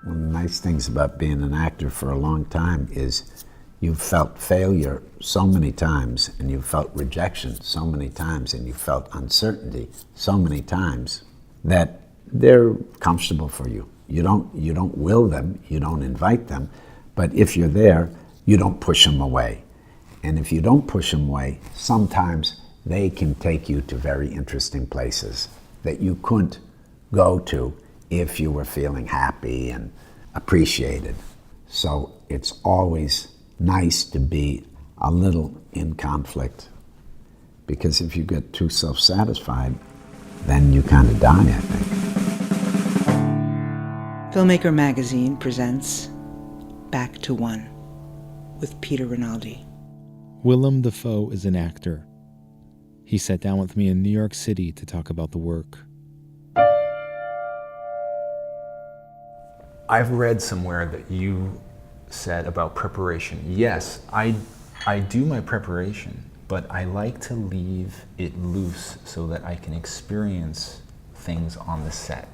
One of the nice things about being an actor for a long time is you've felt failure so many times, and you've felt rejection so many times, and you've felt uncertainty so many times that they're comfortable for you. You don't will them, you don't invite them, but if you're there, you don't push them away. And if you don't push them away, sometimes they can take you to very interesting places that you couldn't go to if you were feeling happy and appreciated. So it's always nice to be a little in conflict, because if you get too self-satisfied, then you kind of die, I think. Filmmaker Magazine presents Back to One with Peter Rinaldi. Willem Dafoe is an actor. He sat down with me in New York City to talk about the work. I've read somewhere that you said about preparation. Yes, I do my preparation, but I like to leave it loose so that I can experience things on the set.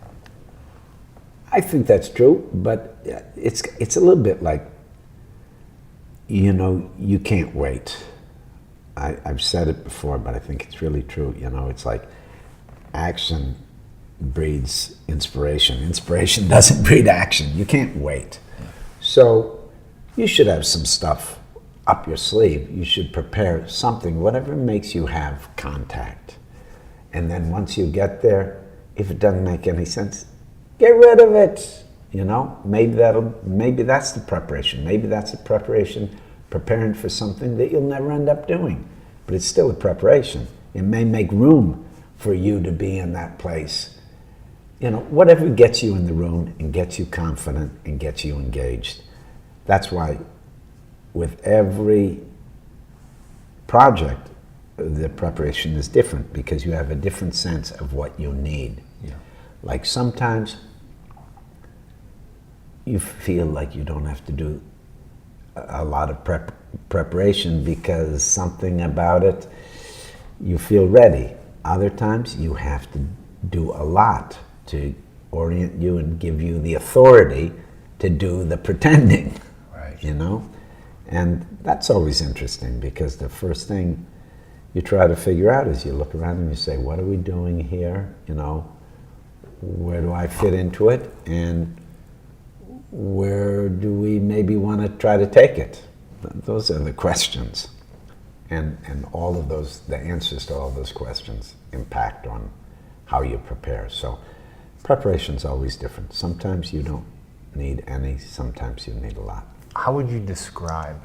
I think that's true, but it's a little bit like, you can't wait. I've said it before, but I think it's really true. It's like action breeds inspiration. Inspiration doesn't breed action. You can't wait. Yeah. So you should have some stuff up your sleeve. You should prepare something, whatever makes you have contact. And then once you get there, if it doesn't make any sense, get rid of it. Maybe that's the preparation. Maybe that's the preparation, preparing for something that you'll never end up doing. But it's still a preparation. It may make room for you to be in that place. Whatever gets you in the room and gets you confident and gets you engaged. That's why with every project, the preparation is different, because you have a different sense of what you need. Yeah. Like sometimes you feel like you don't have to do a lot of preparation because something about it, you feel ready. Other times you have to do a lot to orient you and give you the authority to do the pretending, right? And that's always interesting, because the first thing you try to figure out is you look around and you say, what are we doing here? Where do I fit into it? And where do we maybe want to try to take it? Those are the questions. And all of those, the answers to all those questions impact on how you prepare. So preparation's always different. Sometimes you don't need any, sometimes you need a lot. How would you describe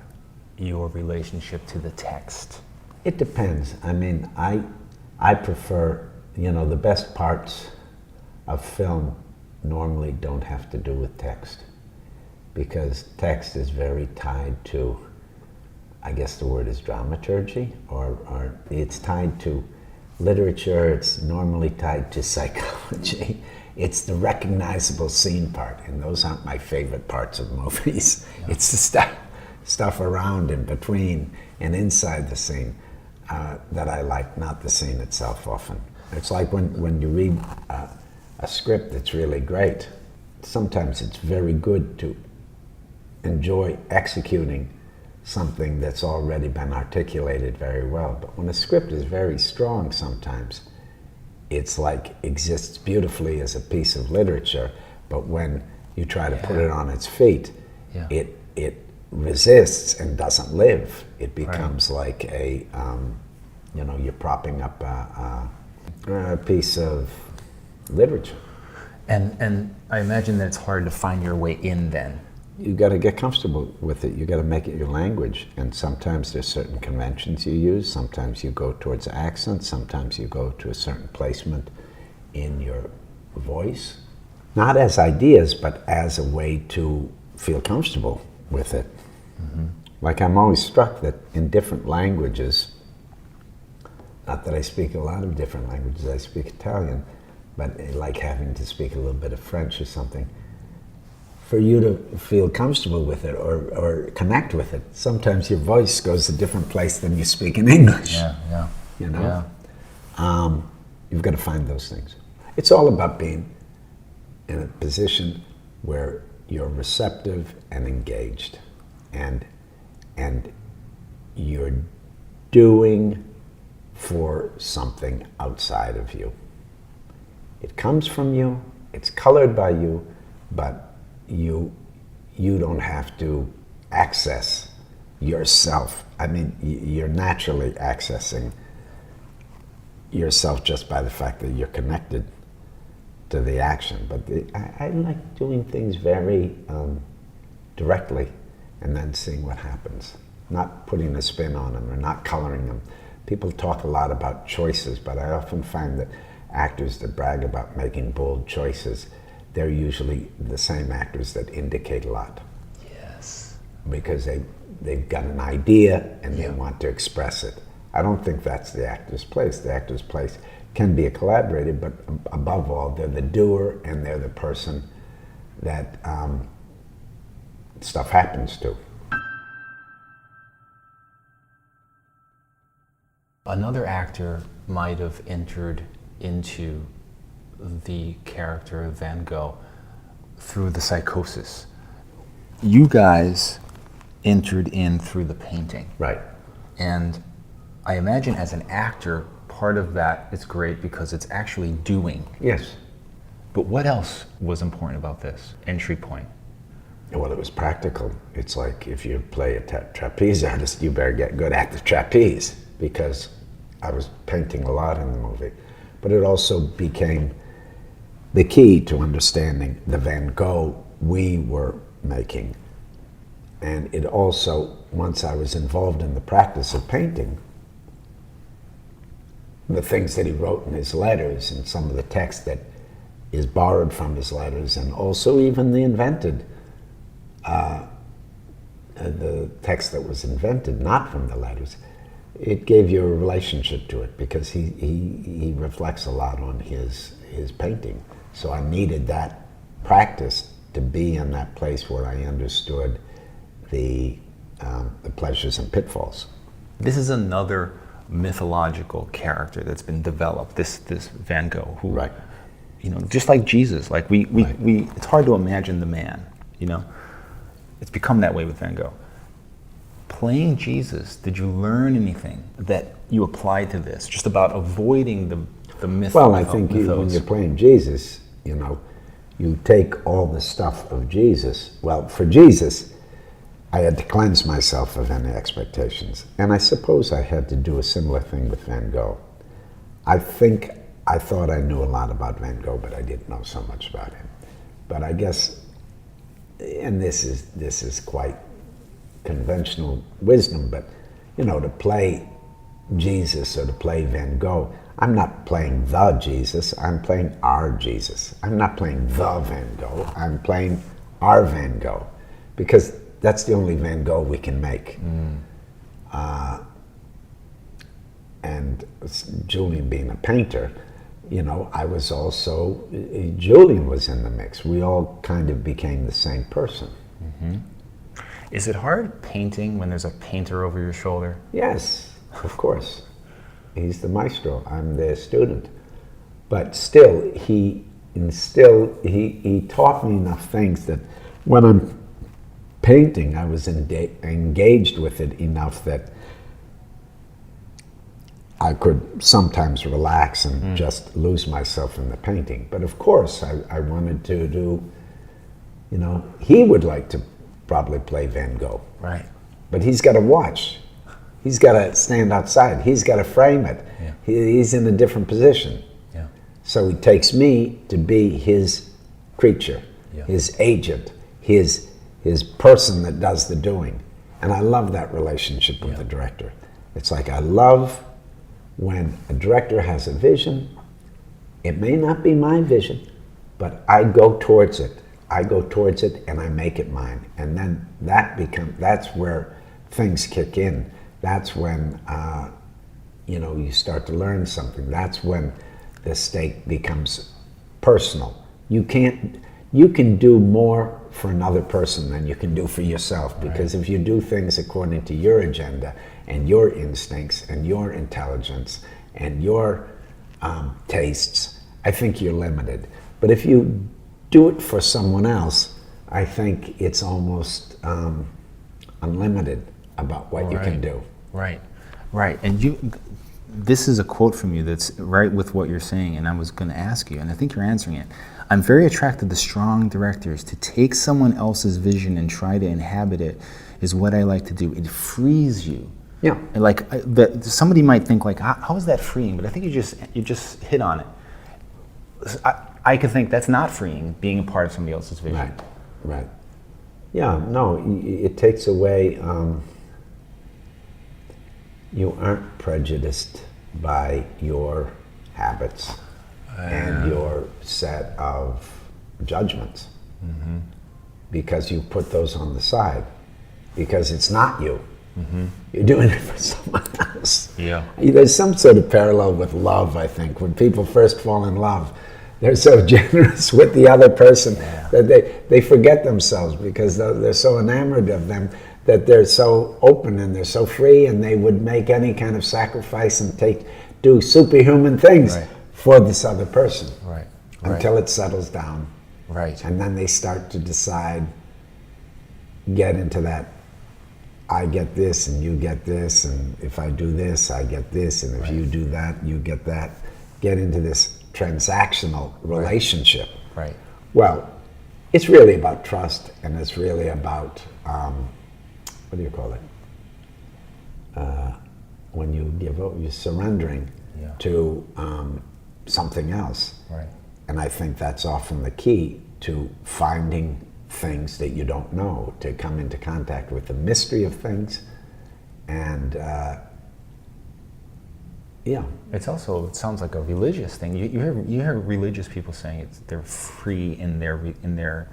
your relationship to the text? It depends. I prefer, the best parts of film normally don't have to do with text, because text is very tied to, I guess the word is dramaturgy, or it's tied to literature. It's normally tied to psychology. It's the recognizable scene part, and those aren't my favorite parts of movies. Yeah. It's the stuff around and between and inside the scene that I like, not the scene itself often. It's like when you read a script that's really great, sometimes it's very good to enjoy executing something that's already been articulated very well. But when a script is very strong, sometimes it's like exists beautifully as a piece of literature, but when you try to put it on its feet, it resists and doesn't live. It becomes like a, you're propping up a piece of literature. And I imagine that it's hard to find your way in then. You got to get comfortable with it. You got to make it your language. And sometimes there's certain conventions you use. Sometimes you go towards accent. Sometimes you go to a certain placement in your voice. Not as ideas, but as a way to feel comfortable with it. Mm-hmm. Like I'm always struck that in different languages, not that I speak a lot of different languages, I speak Italian, but like having to speak a little bit of French or something, for you to feel comfortable with it or connect with it, sometimes your voice goes a different place than you speak in English. Yeah. You've got to find those things. It's all about being in a position where you're receptive and engaged, and you're doing for something outside of you. It comes from you, it's colored by you, but you don't have to access yourself. I mean, you're naturally accessing yourself just by the fact that you're connected to the action. But I like doing things very directly and then seeing what happens. Not putting a spin on them or not coloring them. People talk a lot about choices, but I often find that actors that brag about making bold choices, they're usually the same actors that indicate a lot. Yes. Because they've got an idea and they want to express it. I don't think that's the actor's place. The actor's place can be a collaborator, but above all, they're the doer and they're the person that stuff happens to. Another actor might have entered into the character of Van Gogh through the psychosis. You guys entered in through the painting. Right. And I imagine as an actor, part of that is great because it's actually doing. Yes. But what else was important about this entry point? Well, it was practical. It's like if you play a trapeze artist, you better get good at the trapeze, because I was painting a lot in the movie. But it also became the key to understanding the Van Gogh we were making. And it also, once I was involved in the practice of painting, the things that he wrote in his letters and some of the text that is borrowed from his letters, and also even the text that was invented, not from the letters, it gave you a relationship to it, because he reflects a lot on his painting. So I needed that practice to be in that place where I understood the pleasures and pitfalls. This is another mythological character that's been developed, this Van Gogh, who, Right. you know, just like Jesus, like we it's hard to imagine the man, you know. It's become that way with Van Gogh. Playing Jesus, did you learn anything that you applied to this, just about avoiding the myth? Well, I think when you're playing Jesus, you know, you take all the stuff of Jesus. Well, for Jesus, I had to cleanse myself of any expectations. And I suppose I had to do a similar thing with Van Gogh. I thought I knew a lot about Van Gogh, but I didn't know so much about him. But I guess, and this is quite conventional wisdom, but, you know, to play Jesus or to play Van Gogh, I'm not playing the Jesus, I'm playing our Jesus. I'm not playing the Van Gogh, I'm playing our Van Gogh, because that's the only Van Gogh we can make. And Julian being a painter, you know, I was also, Julian was in the mix. We all kind of became the same person. Mm-hmm. Is it hard painting when there's a painter over your shoulder? Yes, of course. He's the maestro, I'm the student. But still, he taught me enough things that when I'm painting, I was engaged with it enough that I could sometimes relax and just lose myself in the painting. But of course, I wanted to do, you know, he would like to probably play Van Gogh. Right. But he's got to watch. He's got to stand outside. He's got to frame it. Yeah. He's in a different position. Yeah. So he takes me to be his creature, his agent, his person that does the doing. And I love that relationship with the director. It's like I love when a director has a vision. It may not be my vision, but I go towards it. I go towards it and I make it mine. And then that's where things kick in. That's when, you know, you start to learn something. That's when the stake becomes personal. You can do more for another person than you can do for yourself, because if you do things according to your agenda and your instincts and your intelligence and your tastes, I think you're limited. But if you do it for someone else, I think it's almost unlimited about what you can do. Right, right. And this is a quote from you that's right with what you're saying, and I was going to ask you, and I think you're answering it. I'm very attracted to strong directors. To take someone else's vision and try to inhabit it is what I like to do. It frees you. Yeah. And like somebody might think like, how is that freeing? But I think you just hit on it. I could think that's not freeing, being a part of somebody else's vision. Right, right. Yeah, no, it takes away, you aren't prejudiced by your habits and your set of judgments, because you put those on the side, because it's not you. You're doing it for someone else. Yeah. There's some sort of parallel with love, I think. When people first fall in love, they're so generous with the other person that they forget themselves, because they're so enamored of them that they're so open and they're so free, and they would make any kind of sacrifice and do superhuman things for this other person. Right. Until it settles down. Right. And then they start to decide, get into that, I get this and you get this, and if I do this, I get this, and if you do that, you get that. Get into this transactional relationship. Right. Well, it's really about trust, and it's really about, what do you call it? When you give up, you're surrendering to something else. Right. And I think that's often the key to finding things that you don't know, to come into contact with the mystery of things. And It sounds like a religious thing. You hear religious people saying they're free in their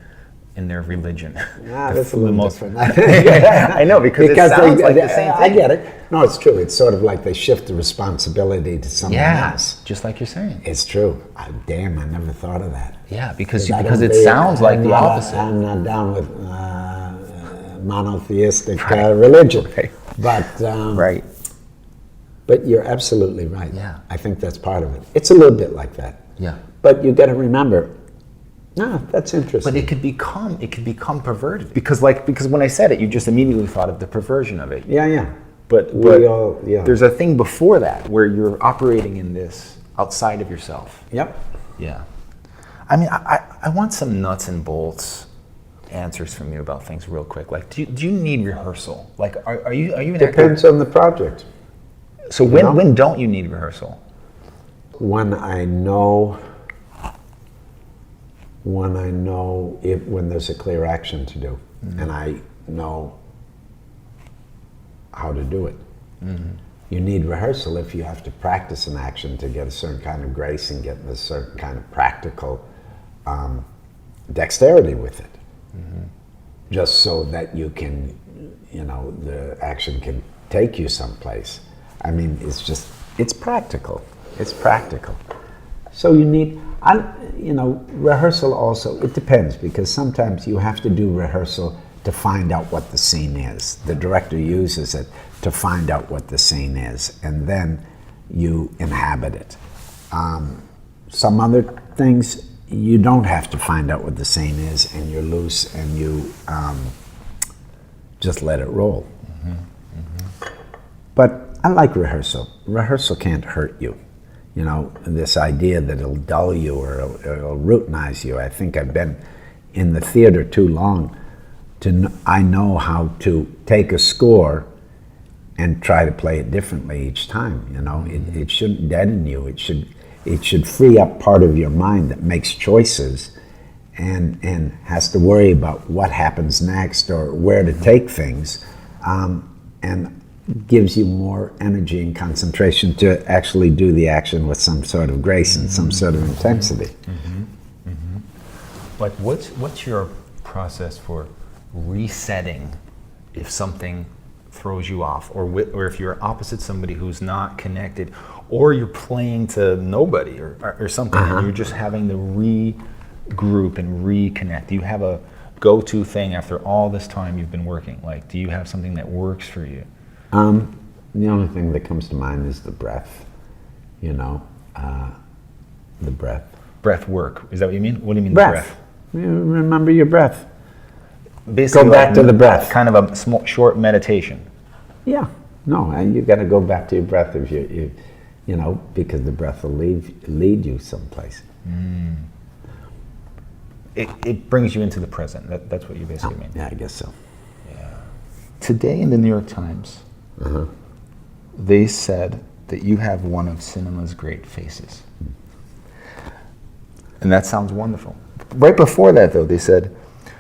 religion. That's a little different. I know, because it sounds like the same thing. I get it. No, it's true. It's sort of like they shift the responsibility to someone else. Just like you're saying. It's true. Damn, I never thought of that. Yeah, because it sounds like the opposite. I'm not down with monotheistic religion. Right. But but you're absolutely right. Yeah. I think that's part of it. It's a little bit like that. Yeah. But you got to remember, that's interesting. But it could become perverted, because when I said it, you just immediately thought of the perversion of it. Yeah. But there's a thing before that where you're operating in this outside of yourself. Yep. Yeah. I mean, I want some nuts and bolts answers from you about things real quick. Like, do you need rehearsal? Like, are you an actor? Depends on the project. So when don't you need rehearsal? When I know when there's a clear action to do, and I know how to do it. You need rehearsal if you have to practice an action to get a certain kind of grace and get a certain kind of practical dexterity with it. Just so that you can, the action can take you someplace. I mean, it's practical. It's practical. So you need, rehearsal also, it depends, because sometimes you have to do rehearsal to find out what the scene is. The director uses it to find out what the scene is, and then you inhabit it. Some other things, you don't have to find out what the scene is, and you're loose, and you just let it roll. But I like rehearsal. Rehearsal can't hurt you. This idea that it'll dull you or it'll routinize you. I think I've been in the theater too long I know how to take a score and try to play it differently each time. It shouldn't deaden you. It should free up part of your mind that makes choices and has to worry about what happens next or where to take things, and gives you more energy and concentration to actually do the action with some sort of grace and some sort of intensity. Like, what's your process for resetting if something throws you off, or if you're opposite somebody who's not connected, or you're playing to nobody or something, and you're just having to regroup and reconnect? Do you have a go-to thing after all this time you've been working? Like, do you have something that works for you? The only thing that comes to mind is the breath. The breath. Breath work. Is that what you mean? What do you mean, breath. breath? You remember your breath. basically Go back to the breath. Kind of a small, short meditation. Yeah, no, and you got to go back to your breath if you know, because the breath will lead you someplace. It brings you into the present. That's what you basically mean. Yeah, I guess so. Today in the New York Times, they said that you have one of cinema's great faces. And that sounds wonderful. Right before that, though, they said,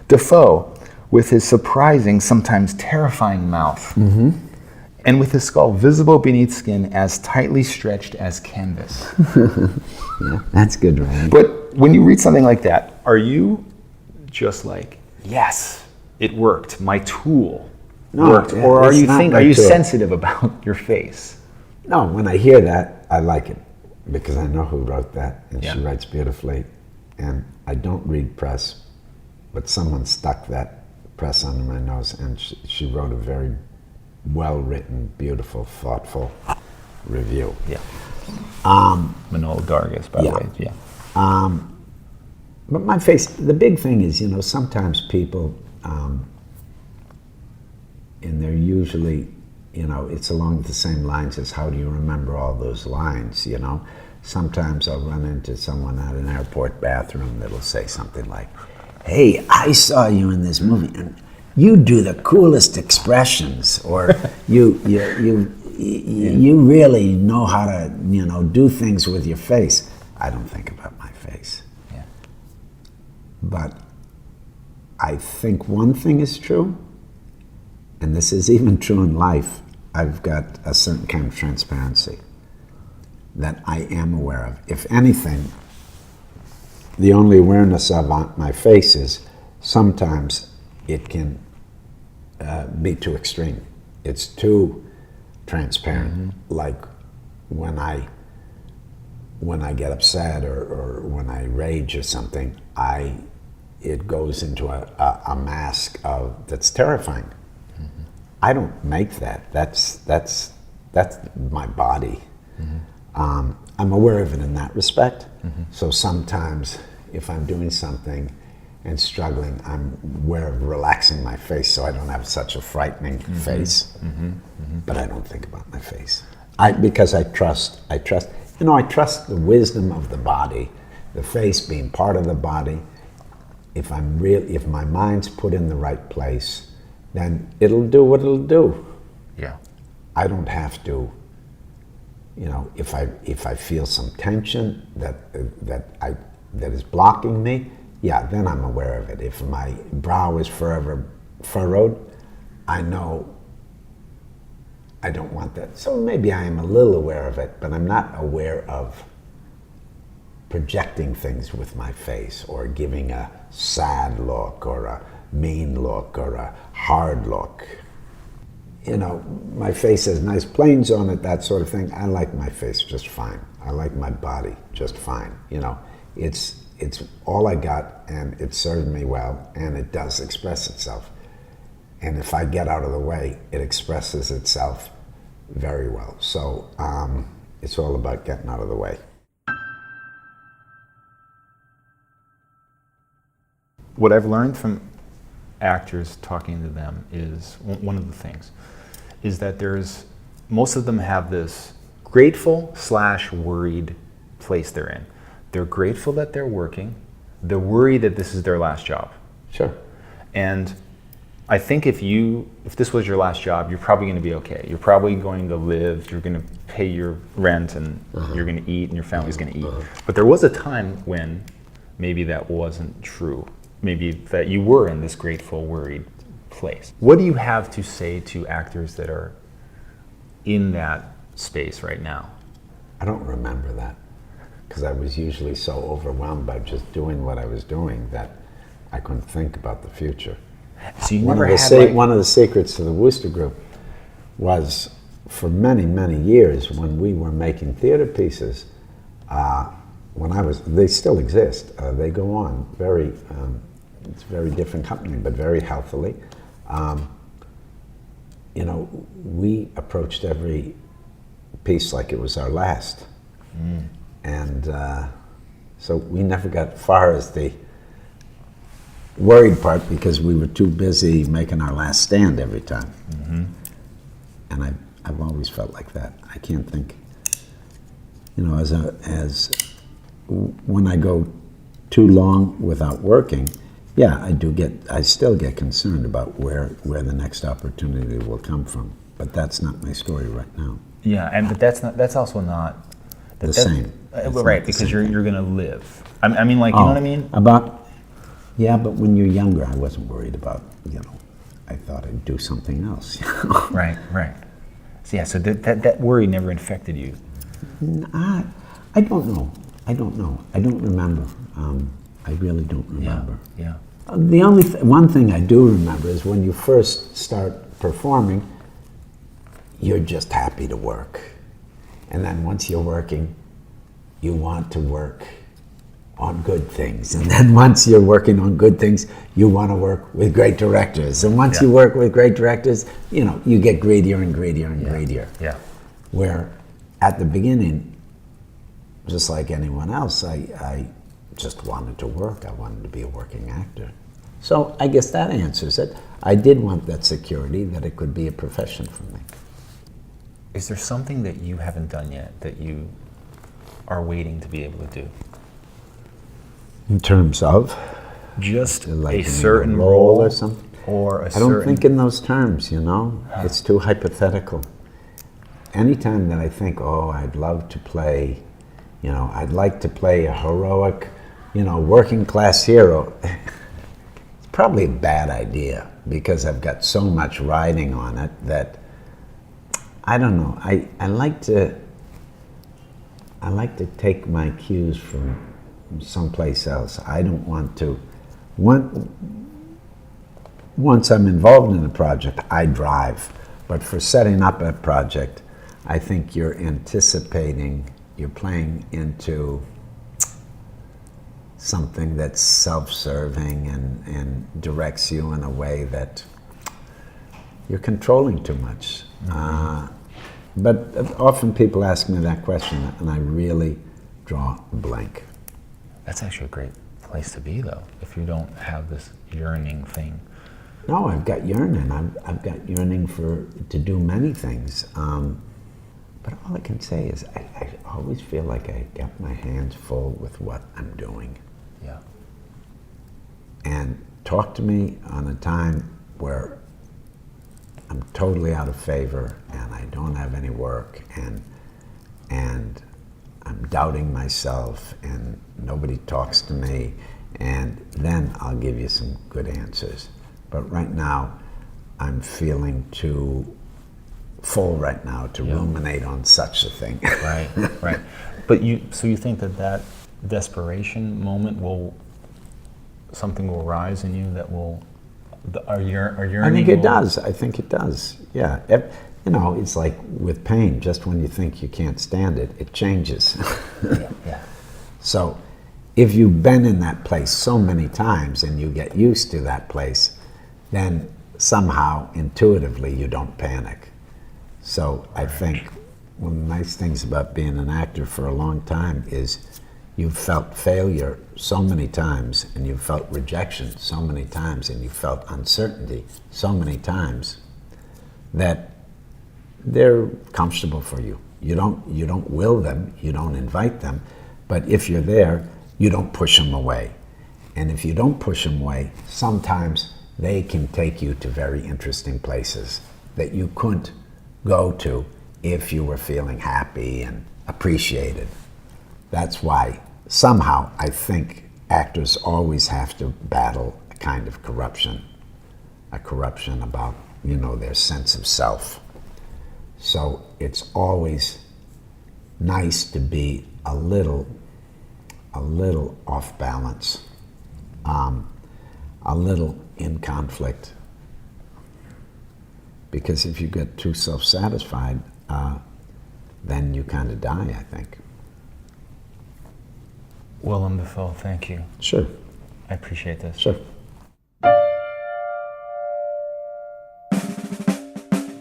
Dafoe, with his surprising, sometimes terrifying mouth, and with his skull visible beneath skin as tightly stretched as canvas. Yeah, that's good, Ryan. But when you read something like that, are you just like, yes, it worked, my tool worked, yeah, or are it's you not my are you tool. sensitive about your face? No, when I hear that, I like it because I know who wrote that, and Yeah. she writes beautifully. And I don't read press, but someone stuck that press under my nose, and she wrote a very well-written, beautiful, thoughtful review. Yeah. Manolo Dargis, by the way. Yeah. But my face, the big thing is, you know, sometimes people, and they're usually, you know, it's along the same lines as how do you remember all those lines, you know? Sometimes I'll run into someone at an airport bathroom that'll say something like, hey, I saw you in this movie, and you do the coolest expressions, or you really know how to, you know, do things with your face. I don't think about my face. Yeah. But I think one thing is true, and this is even true in life. I've got a certain kind of transparency that I am aware of. If anything, the only awareness of my face is sometimes it can be too extreme. It's too transparent. Like when I get upset or when I rage or something, it goes into a mask that's terrifying. I don't make that. That's my body. I'm aware of it in that respect. So sometimes if I'm doing something and struggling, I'm aware of relaxing my face so I don't have such a frightening face. But I don't think about my face. Because I trust, you know, I trust the wisdom of the body, the face being part of the body. If my mind's put in the right place, then it'll do what it'll do. Yeah. I don't have to, you know, if I feel some tension that is blocking me, yeah, then I'm aware of it. If my brow is forever furrowed, I know I don't want that. So maybe I am a little aware of it, but I'm not aware of projecting things with my face or giving a sad look or a mean look or a hard look. You know, my face has nice planes on it, that sort of thing. I like my face just fine. I like my body just fine. You know, it's all I got, and it served me well, and it does express itself. And if I get out of the way, it expresses itself very well. So it's all about getting out of the way. What I've learned from actors talking to them is one of the things is that most of them have this grateful/worried place they're in. They're grateful that they're working. They're worried that this is their last job. Sure. And I think if this was your last job, you're probably going to be okay. You're probably going to live, you're going to pay your rent, and you're going to eat, and your family's going to eat. But there was a time when maybe that wasn't true. Maybe that you were in this grateful, worried place. What do you have to say to actors that are in that space right now? I don't remember that because I was usually so overwhelmed by just doing what I was doing that I couldn't think about the future. So you One never of had one of the secrets to the Wooster Group was for many, many years when we were making theater pieces, they still exist. They go on it's a very different company, but very healthily. You know, we approached every piece like it was our last. And so we never got far as the worried part because we were too busy making our last stand every time. And I've always felt like that. I can't think, you know, when I go too long without working, yeah, I still get concerned about where the next opportunity will come from. But that's not my story right now. Yeah, but that's also not The same. It's right, not the because same you're thing. going to live. I mean, like, you know what I mean? Yeah, but when you're younger, I wasn't worried about, you know, I thought I'd do something else. Right. So yeah, so that worry never infected you. I don't know. I don't remember. I really don't remember. Yeah. The only one thing I do remember is when you first start performing, you're just happy to work. And then once you're working, you want to work on good things. And then once you're working on good things, you want to work with great directors. And once you work with great directors, you know, you get greedier and greedier and greedier. Yeah. Where at the beginning, just like anyone else, I just wanted to work. I wanted to be a working actor. So I guess that answers it. I did want that security, that it could be a profession for me. Is there something that you haven't done yet that you are waiting to be able to do? In terms of? Just Like a certain role or something? or a I certain... don't think in those terms, you know? It's too hypothetical. Anytime that I think, oh, I'd love to play, you know, I'd like to play a heroic, you know, working class hero, it's probably a bad idea because I've got so much riding on it that, I don't know, I like to take my cues from someplace else. I don't want to, once I'm involved in a project, I drive. But for setting up a project, I think you're playing into something that's self-serving and directs you in a way that you're controlling too much. But often people ask me that question and I really draw a blank. That's actually a great place to be, though, if you don't have this yearning thing. No, I've got yearning. I've got yearning to do many things. But all I can say is I always feel like I got my hands full with what I'm doing. Yeah. And talk to me on a time where I'm totally out of favor and I don't have any work and I'm doubting myself and nobody talks to me, and then I'll give you some good answers. But right now, I'm feeling too full right now to ruminate on such a thing. Right. But you think that desperation moment something will rise in you that will, our yearning? I think it does. I think it does. Yeah. You know, it's like with pain. Just when you think you can't stand it, it changes. Yeah. So, if you've been in that place so many times and you get used to that place, then somehow, intuitively, you don't panic. So I think one of the nice things about being an actor for a long time is you've felt failure so many times, and you've felt rejection so many times, and you've felt uncertainty so many times that they're comfortable for you. You don't will them, you don't invite them, but if you're there, you don't push them away. And if you don't push them away, sometimes they can take you to very interesting places that you couldn't go to if you were feeling happy and appreciated. That's why somehow I think actors always have to battle a kind of corruption, a corruption about, you know, their sense of self. So it's always nice to be a little off balance, a little in conflict. Because if you get too self-satisfied, then you kind of die, I think. Willem Dafoe, thank you. Sure. I appreciate this. Sure.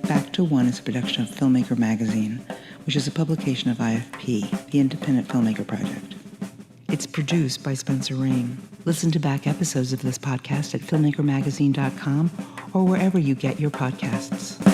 Back to One is a production of Filmmaker Magazine, which is a publication of IFP, the Independent Filmmaker Project. It's produced by Spencer Ring. Listen to back episodes of this podcast at filmmakermagazine.com or wherever you get your podcasts.